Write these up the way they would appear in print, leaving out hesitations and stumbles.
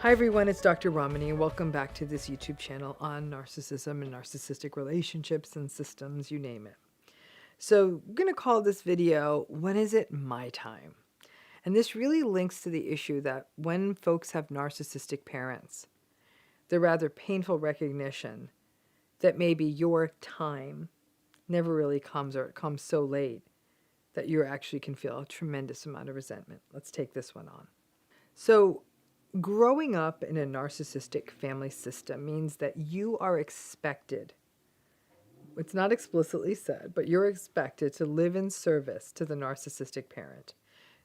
Hi everyone, it's Dr. Ramani. Welcome back to this YouTube channel on narcissism and narcissistic relationships and systems, you name it. So I'm going to call this video, When Is It My Time? And this really links to the issue that when folks have narcissistic parents, the rather painful recognition that maybe your time never really comes, or it comes so late that you actually can feel a tremendous amount of resentment. Let's take this one on. So growing up in a narcissistic family system means that you are expected, it's not explicitly said, but you're expected to live in service to the narcissistic parent.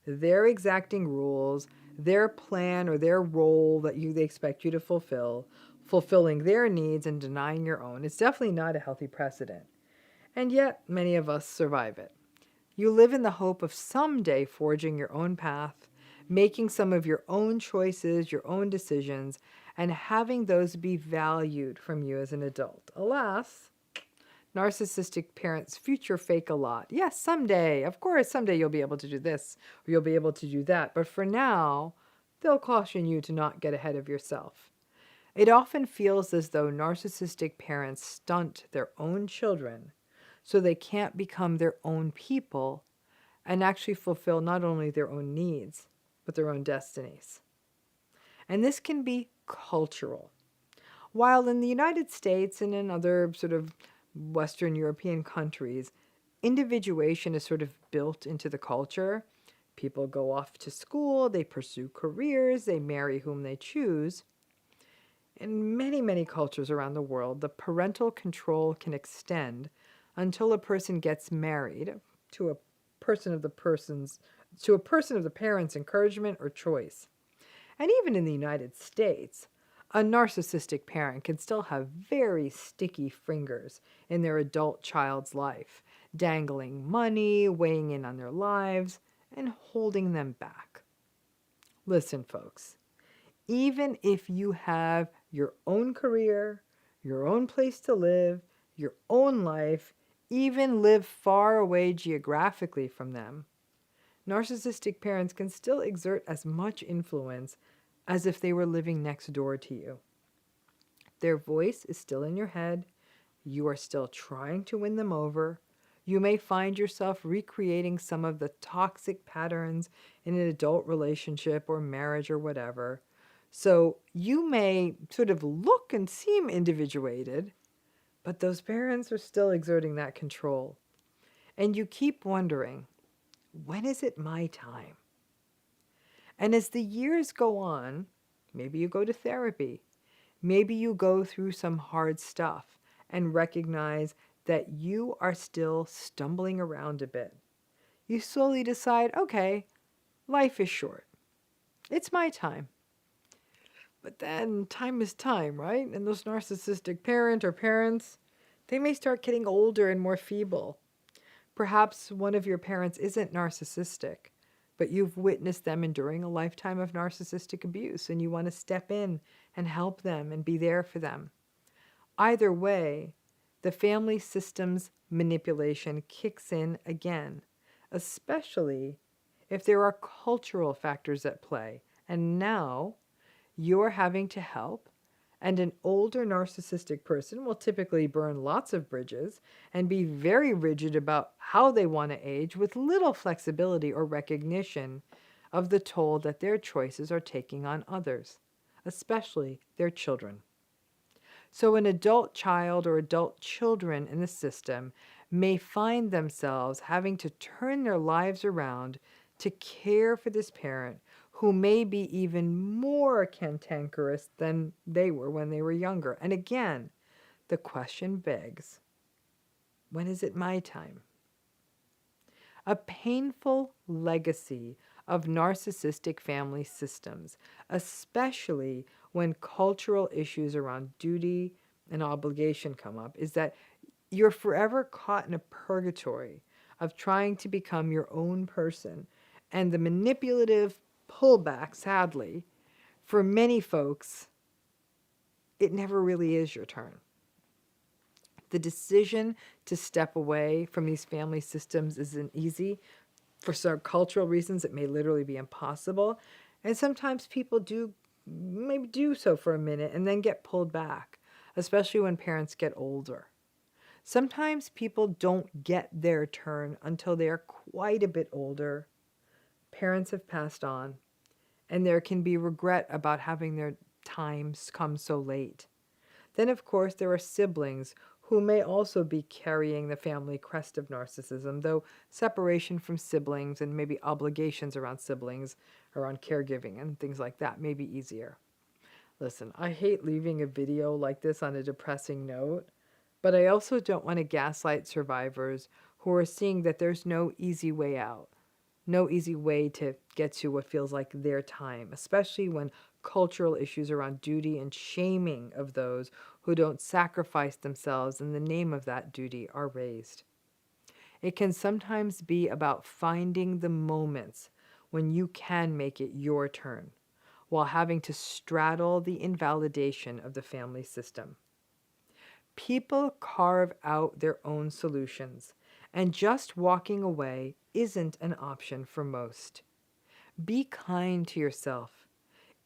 Their exacting rules, their plan or their role that they expect you to fulfill, fulfilling their needs and denying your own, it's definitely not a healthy precedent. And yet, many of us survive it. You live in the hope of someday forging your own path, making some of your own choices, your own decisions, and having those be valued from you as an adult. Alas, narcissistic parents future fake a lot. Yes, someday, of course, someday you'll be able to do this or you'll be able to do that. But for now, they'll caution you to not get ahead of yourself. It often feels as though narcissistic parents stunt their own children so they can't become their own people and actually fulfill not only their own needs, but their own destinies. And this can be cultural. While in the United States and in other sort of Western European countries, individuation is sort of built into the culture. People go off to school, they pursue careers, they marry whom they choose. In many, many cultures around the world, the parental control can extend until a person gets married to a person of the parent's encouragement or choice. And even in the United States, a narcissistic parent can still have very sticky fingers in their adult child's life, dangling money, weighing in on their lives, and holding them back. Listen, folks, even if you have your own career, your own place to live, your own life, even live far away geographically from them, narcissistic parents can still exert as much influence as if they were living next door to you. Their voice is still in your head. You are still trying to win them over. You may find yourself recreating some of the toxic patterns in an adult relationship or marriage or whatever. So you may sort of look and seem individuated, but those parents are still exerting that control. And you keep wondering, when is it my time? And as the years go on, maybe you go to therapy, maybe you go through some hard stuff and recognize that you are still stumbling around a bit. You slowly decide, okay, life is short. It's my time. But then time is time, right? And those narcissistic parents, they may start getting older and more feeble. Perhaps one of your parents isn't narcissistic, but you've witnessed them enduring a lifetime of narcissistic abuse and you want to step in and help them and be there for them. Either way, the family system's manipulation kicks in again, especially if there are cultural factors at play. And now you're having to help, and an older narcissistic person will typically burn lots of bridges and be very rigid about how they want to age with little flexibility or recognition of the toll that their choices are taking on others, especially their children. So an adult child or adult children in the system may find themselves having to turn their lives around to care for this parent who may be even more cantankerous than they were when they were younger. And again, the question begs, when is it my time? A painful legacy of narcissistic family systems, especially when cultural issues around duty and obligation come up, is that you're forever caught in a purgatory of trying to become your own person. And the manipulative pullback, sadly, for many folks, it never really is your turn. The decision to step away from these family systems isn't easy. For some cultural reasons, it may literally be impossible. And sometimes people do maybe do so for a minute and then get pulled back, especially when parents get older. Sometimes people don't get their turn until they are quite a bit older. Parents have passed on, and there can be regret about having their times come so late. Then, of course, there are siblings who may also be carrying the family crest of narcissism, though separation from siblings and maybe obligations around siblings, around caregiving and things like that may be easier. Listen, I hate leaving a video like this on a depressing note, but I also don't want to gaslight survivors who are seeing that there's no easy way out, no easy way to get to what feels like their time, especially when cultural issues around duty and shaming of those who don't sacrifice themselves in the name of that duty are raised. It can sometimes be about finding the moments when you can make it your turn, while having to straddle the invalidation of the family system. People carve out their own solutions, and just walking away isn't an option for most. Be kind to yourself.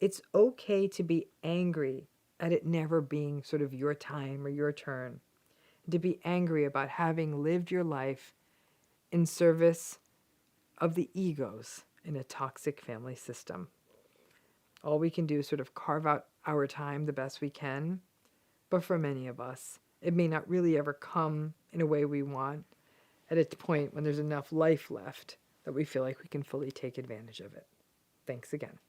It's okay to be angry at it never being sort of your time or your turn, to be angry about having lived your life in service of the egos in a toxic family system. All we can do is sort of carve out our time the best we can, but for many of us, it may not really ever come in a way we want at a point when there's enough life left that we feel like we can fully take advantage of it. Thanks again.